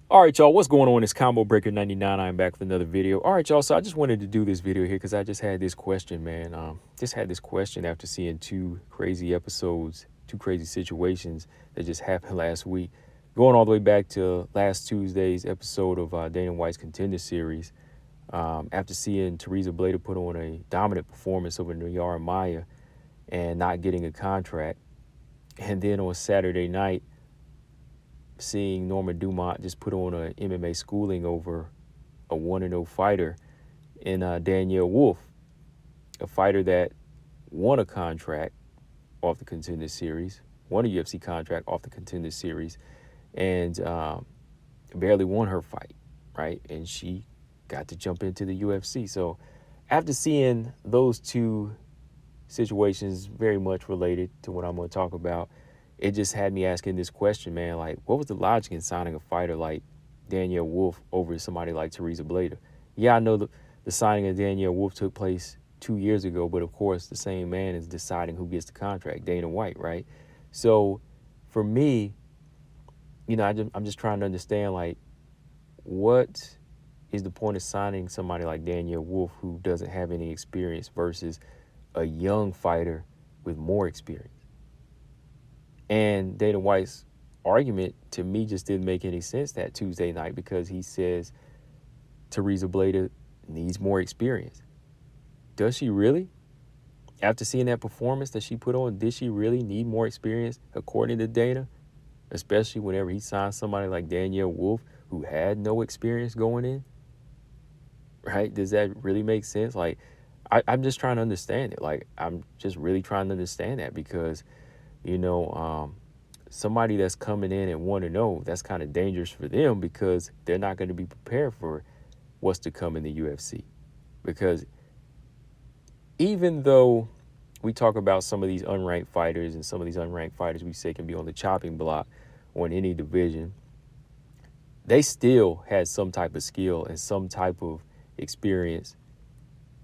All right, y'all, what's going on? It's Combo Breaker 99. I'm back with another video. All right, y'all, so I just wanted to do this video here because I just had this question, man. Just had this question after seeing two crazy episodes, two crazy situations that just happened last week. Going all the way back to last Tuesday's episode of Dana White's Contender Series. After seeing Tereza Bleda put on a dominant performance over Wmma and not getting a contract. And then on Saturday night, seeing Norma Dumont just put on an MMA schooling over a 1-0 fighter in Danyelle Wolf, a fighter that won a contract off the Contender Series, won a UFC contract off the Contender Series, and barely won her fight, right? And she got to jump into the UFC. So after seeing those two situations very much related to what I'm going to talk about, it just had me asking this question, man, like, what was the logic in signing a fighter like Danyelle Wolf over somebody like Tereza Bleda? Yeah, I know the signing of Danyelle Wolf took place 2 years ago, but of course the same man is deciding who gets the contract, Dana White, right? So for me, I'm just trying to understand, like, what is the point of signing somebody like Danyelle Wolf who doesn't have any experience versus a young fighter with more experience? And Dana White's argument to me just didn't make any sense that Tuesday night because he says Tereza Bleda needs more experience. Does she really? After seeing that performance that she put on, did she really need more experience according to Dana? Especially whenever he signed somebody like Danyelle Wolf who had no experience going in? Right? Does that really make sense? Like, I'm just trying to understand it. Like, I'm just really trying to understand that because somebody that's coming in and 1-0, that's kind of dangerous for them because they're not going to be prepared for what's to come in the UFC. Because even though we talk about some of these unranked fighters and some of these unranked fighters we say can be on the chopping block or in any division, they still had some type of skill and some type of experience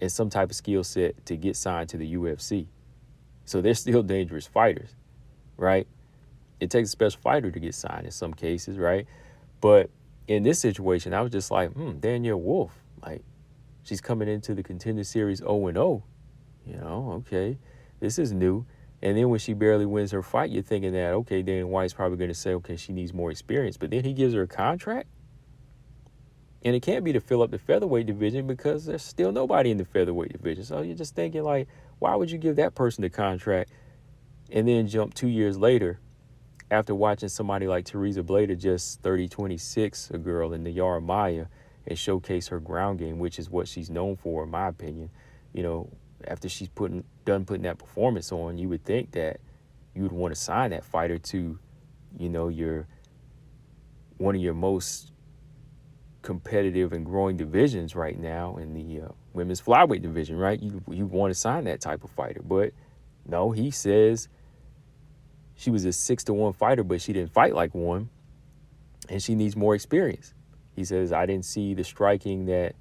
and some type of skill set to get signed to the UFC. So they're still dangerous fighters, right? It takes a special fighter to get signed in some cases, right? But in this situation, I was just like, Danyelle Wolf, like, she's coming into the Contender Series 0-0. Okay, this is new. And then when she barely wins her fight, you're thinking that, okay, Dana White's probably going to say, okay, she needs more experience. But then he gives her a contract. And it can't be to fill up the featherweight division because there's still nobody in the featherweight division. So you're just thinking, like, why would you give that person the contract and then jump 2 years later after watching somebody like Tereza Bleda just 30-26 a girl in the Wmma and showcase her ground game, which is what she's known for, in my opinion. After she's done putting that performance on, you would think that you would want to sign that fighter to, your one of your most competitive and growing divisions right now in the women's flyweight division, right? You want to sign that type of fighter, but no, he says she was a 6-1 fighter, but she didn't fight like one, and she needs more experience. He says, I didn't see the striking that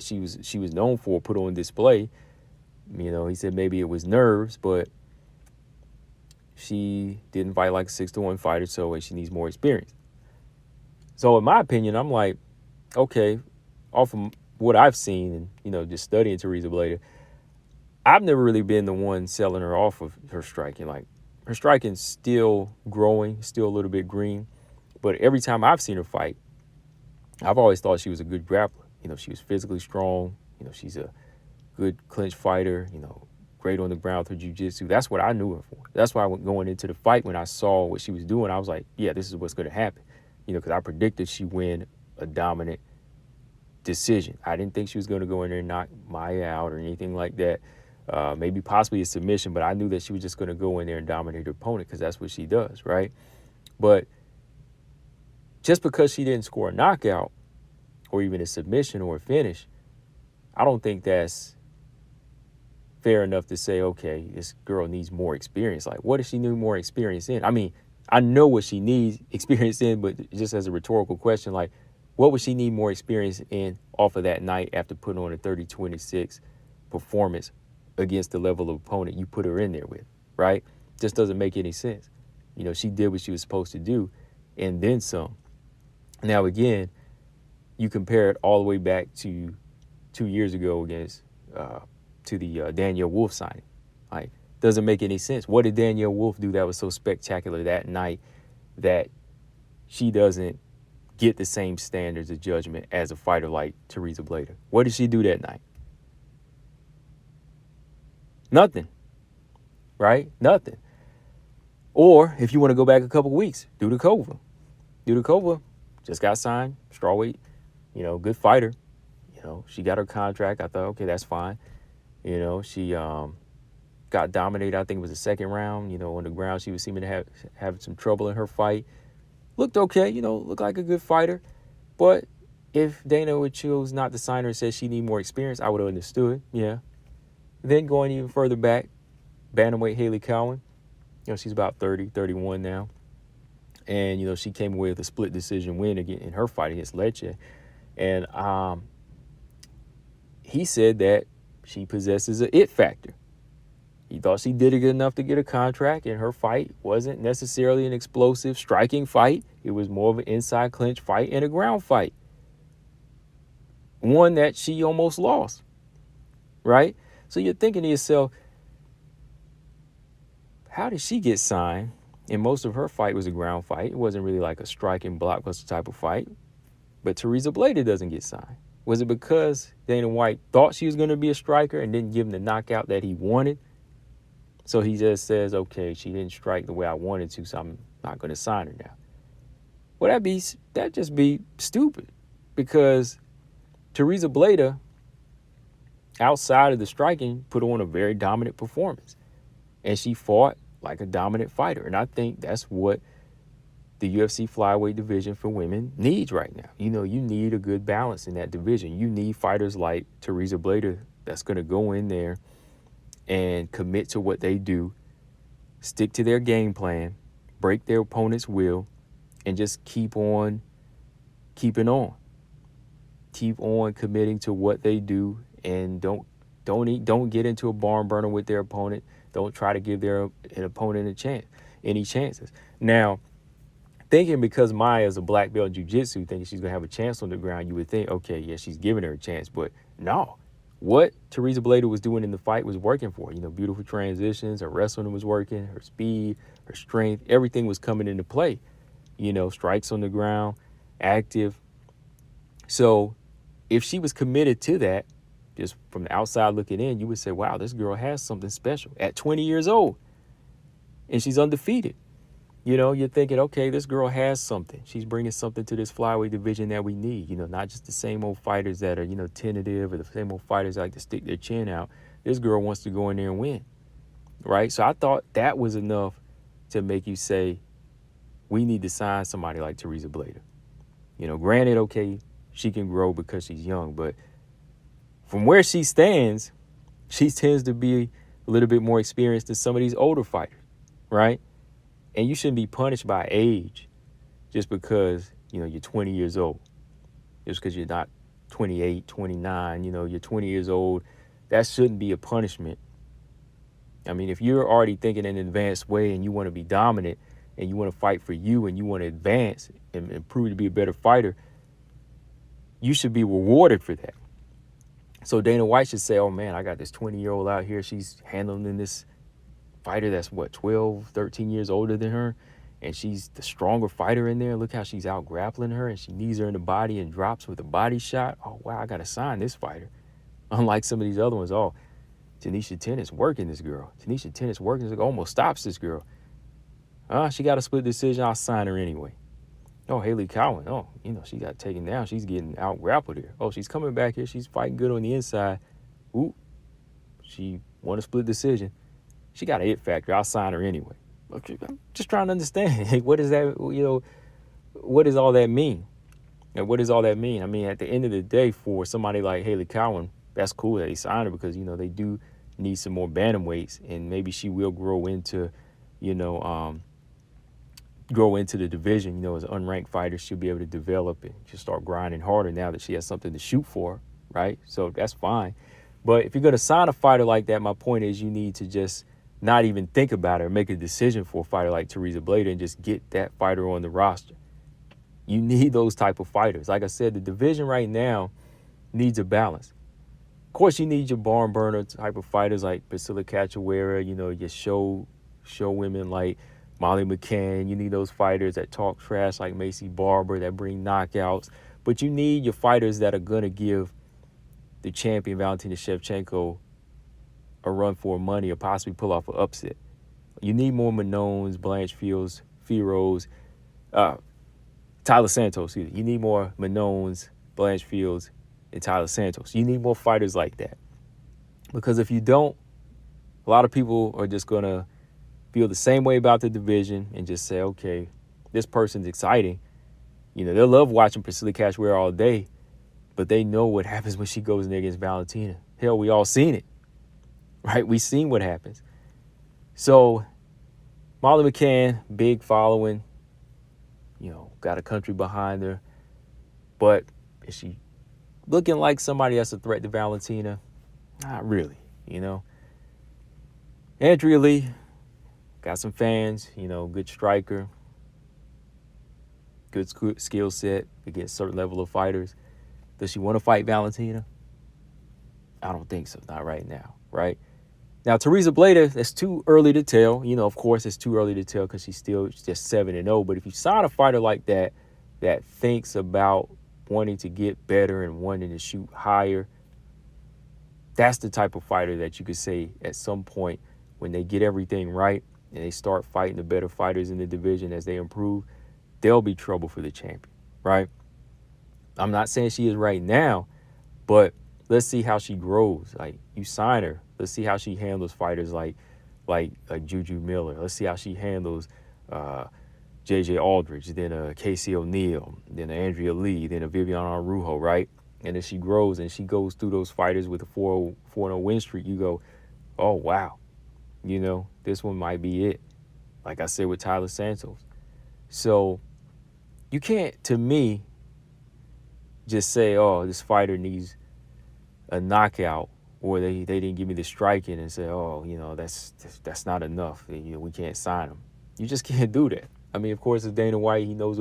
she was known for put on display. He said maybe it was nerves, but she didn't fight like a 6-1 fighter, so she needs more experience. So in my opinion, I'm like, okay, off of what I've seen and, just studying Tereza Bleda, I've never really been the one selling her off of her striking. Like, her striking's still growing, still a little bit green. But every time I've seen her fight, I've always thought she was a good grappler. She was physically strong. She's a good clinch fighter, great on the ground with her jiu-jitsu. That's what I knew her for. That's why going into the fight, when I saw what she was doing, I was like, yeah, this is what's going to happen. Because I predicted she win a dominant decision. I didn't think she was going to go in there and knock Maya out or anything like that. Maybe possibly a submission, but I knew that she was just going to go in there and dominate her opponent because that's what she does, right? But just because she didn't score a knockout or even a submission or a finish, I don't think that's fair enough to say, okay, this girl needs more experience. Like, what does she need more experience in? I mean, I know what she needs experience in, but just as a rhetorical question, like, what would she need more experience in off of that night after putting on a 30-26 performance against the level of opponent you put her in there with, right? Just doesn't make any sense. She did what she was supposed to do, and then some. Now, again, you compare it all the way back to 2 years ago against to the Danyelle Wolf signing. Like, doesn't make any sense. What did Danyelle Wolf do that was so spectacular that night that she doesn't get the same standards of judgment as a fighter like Tereza Bleda? What did she do that night? Nothing, right? Nothing. Or if you want to go back a couple weeks, Dudakova. Dudakova just got signed, strawweight, good fighter. She got her contract. I thought, okay, that's fine. She got dominated. I think it was the second round. On the ground, she was seeming to have some trouble in her fight. Looked okay, looked like a good fighter. But if Dana would choose not to sign her and said she need more experience, I would have understood. Yeah. Then going even further back, bantamweight Haley Cowan. She's about 30, 31 now. And, she came away with a split decision win again in her fight against Lecce. And he said that she possesses an it factor. He thought she did it good enough to get a contract, and her fight wasn't necessarily an explosive striking fight. It was more of an inside clinch fight and a ground fight. One that she almost lost, right? So you're thinking to yourself, how did she get signed? And most of her fight was a ground fight. It wasn't really like a striking blockbuster type of fight. But Tereza Bleda doesn't get signed. Was it because Dana White thought she was going to be a striker and didn't give him the knockout that he wanted? So he just says, okay, she didn't strike the way I wanted to, so I'm not going to sign her now. Well, that'd just be stupid, because Tereza Bleda, outside of the striking, put on a very dominant performance. And she fought like a dominant fighter. And I think that's what the UFC flyweight division for women needs right now. You need a good balance in that division. You need fighters like Tereza Bleda that's going to go in there and commit to what they do, stick to their game plan, break their opponent's will, and just keep on keeping on. Keep on committing to what they do, and don't get into a barn burner with their opponent. Don't try to give an opponent any chances. Now, thinking because Maya's a black belt in jiu-jitsu, thinking she's going to have a chance on the ground, you would think, okay, yeah, she's giving her a chance. But no. What Tereza Bleda was doing in the fight was working for her. Beautiful transitions, her wrestling was working, her speed, her strength, everything was coming into play. Strikes on the ground, active. So if she was committed to that, just from the outside looking in, you would say, wow, this girl has something special at 20 years old. And she's undefeated. You're thinking, okay, this girl has something. She's bringing something to this flyweight division that we need. Not just the same old fighters that are, tentative, or the same old fighters that like to stick their chin out. This girl wants to go in there and win, right? So I thought that was enough to make you say, we need to sign somebody like Tereza Bleda. Granted, okay, she can grow because she's young, but from where she stands, she tends to be a little bit more experienced than some of these older fighters, right? And you shouldn't be punished by age just because, you're 20 years old. Just because you're not 28, 29, you're 20 years old. That shouldn't be a punishment. I mean, if you're already thinking in an advanced way and you want to be dominant and you want to fight for you and you want to advance and prove to be a better fighter, you should be rewarded for that. So Dana White should say, oh, man, I got this 20-year-old out here. She's handling this fighter that's 12, 13 years older than her, and she's the stronger fighter in there. Look how she's out grappling her, and she knees her in the body and drops with a body shot. Oh, wow, I got to sign this fighter. Unlike some of these other ones, Tanisha Tennis working this girl. Tanisha Tennis working this girl, almost stops this girl. She got a split decision. I'll sign her anyway. Oh, Haley Cowan. Oh, she got taken down. She's getting out grappled here. Oh, she's coming back here. She's fighting good on the inside. Ooh, she won a split decision. She got a hit factor. I'll sign her anyway. Okay, I'm just trying to understand. What is that? What does all that mean? And what does all that mean? I mean, at the end of the day, for somebody like Haley Cowan, that's cool that he signed her because, they do need some more bantamweights, and maybe she will grow into, the division. As an unranked fighter, she'll be able to develop and she'll start grinding harder now that she has something to shoot for, right? So that's fine. But if you're going to sign a fighter like that, my point is you need to just not even think about it or make a decision for a fighter like Tereza Bleda and just get that fighter on the roster. You need those type of fighters. Like I said, the division right now needs a balance. Of course, you need your barn burner type of fighters like Priscilla Cachoeira, your show women like Molly McCann. You need those fighters that talk trash like Macy Barber, that bring knockouts. But you need your fighters that are going to give the champion Valentina Shevchenko a run for money or possibly pull off an upset. You need more Manones, Blanchfields, Firos, Tyler Santos. You need more Manones, Blanchfields, and Tyler Santos. You need more fighters like that. Because if you don't, a lot of people are just going to feel the same way about the division and just say, okay, this person's exciting. They'll love watching Priscilla Cachoeira all day, but they know what happens when she goes in there against Valentina. Hell, we all seen it, right? We seen what happens. So Molly McCann, big following, got a country behind her. But is she looking like somebody that's a threat to Valentina? Not really, Andrea Lee, got some fans, good striker, good skill set against certain level of fighters. Does she want to fight Valentina? I don't think so, not right now, right? Now, Tereza Bleda, that's too early to tell. Of course, it's too early to tell because she's still just 7-0. But if you sign a fighter like that thinks about wanting to get better and wanting to shoot higher, that's the type of fighter that you could say at some point when they get everything right and they start fighting the better fighters in the division as they improve, they'll be trouble for the champion, right? I'm not saying she is right now, but let's see how she grows. Like, you sign her. Let's see how she handles fighters like Juju Miller. Let's see how she handles J.J. Aldridge, then Casey O'Neill, then Andrea Lee, then Viviana Araujo, right? And as she grows and she goes through those fighters with a 4-0 win streak, you go, oh, wow. This one might be it. Like I said with Tyler Santos. So you can't, to me, just say, oh, this fighter needs a knockout, or they didn't give me the striking, and say, oh, that's not enough. We can't sign him. You just can't do that. I mean, of course, it's Dana White. He knows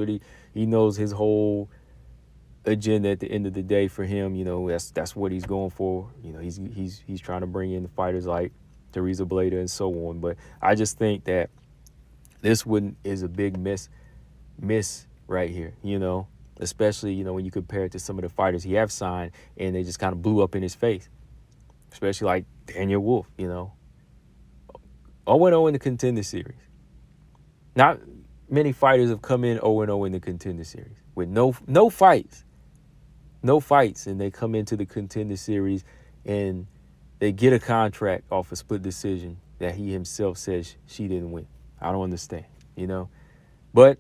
he knows his whole agenda at the end of the day for him. That's what he's going for. He's trying to bring in the fighters like Tereza Bleda and so on. But I just think that this one is a big miss right here. Especially when you compare it to some of the fighters he have signed and they just kind of blew up in his face. Especially like Danyelle Wolf, 0-0 in the Contender Series. Not many fighters have come in 0-0 in the Contender Series with no fights. No fights, and they come into the Contender Series and they get a contract off a split decision that he himself says she didn't win. I don't understand, But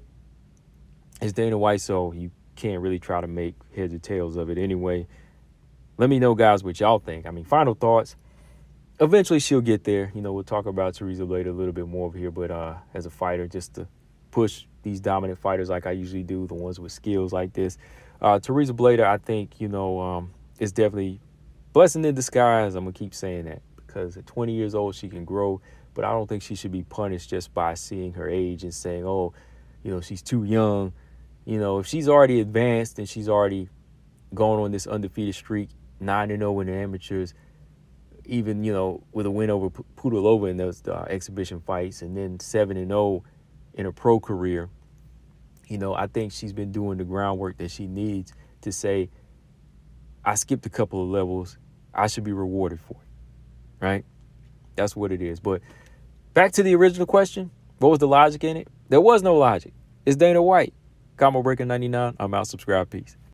it's Dana White, so you can't really try to make heads or tails of it anyway. Let me know, guys, what y'all think. I mean, final thoughts. Eventually, she'll get there. We'll talk about Tereza Bleda a little bit more over here. But as a fighter, just to push these dominant fighters like I usually do, the ones with skills like this. Tereza Bleda, I think, is definitely blessing in disguise. I'm going to keep saying that because at 20 years old, she can grow. But I don't think she should be punished just by seeing her age and saying, oh, she's too young. If she's already advanced and she's already gone on this undefeated streak, 9-0 in the amateurs, even, with a win over Pudilova in those exhibition fights, and then 7-0 in a pro career, I think she's been doing the groundwork that she needs to say, I skipped a couple of levels. I should be rewarded for it, right? That's what it is. But back to the original question, what was the logic in it? There was no logic. It's Dana White. Combo Breaker 99. I'm out. Subscribe. Peace.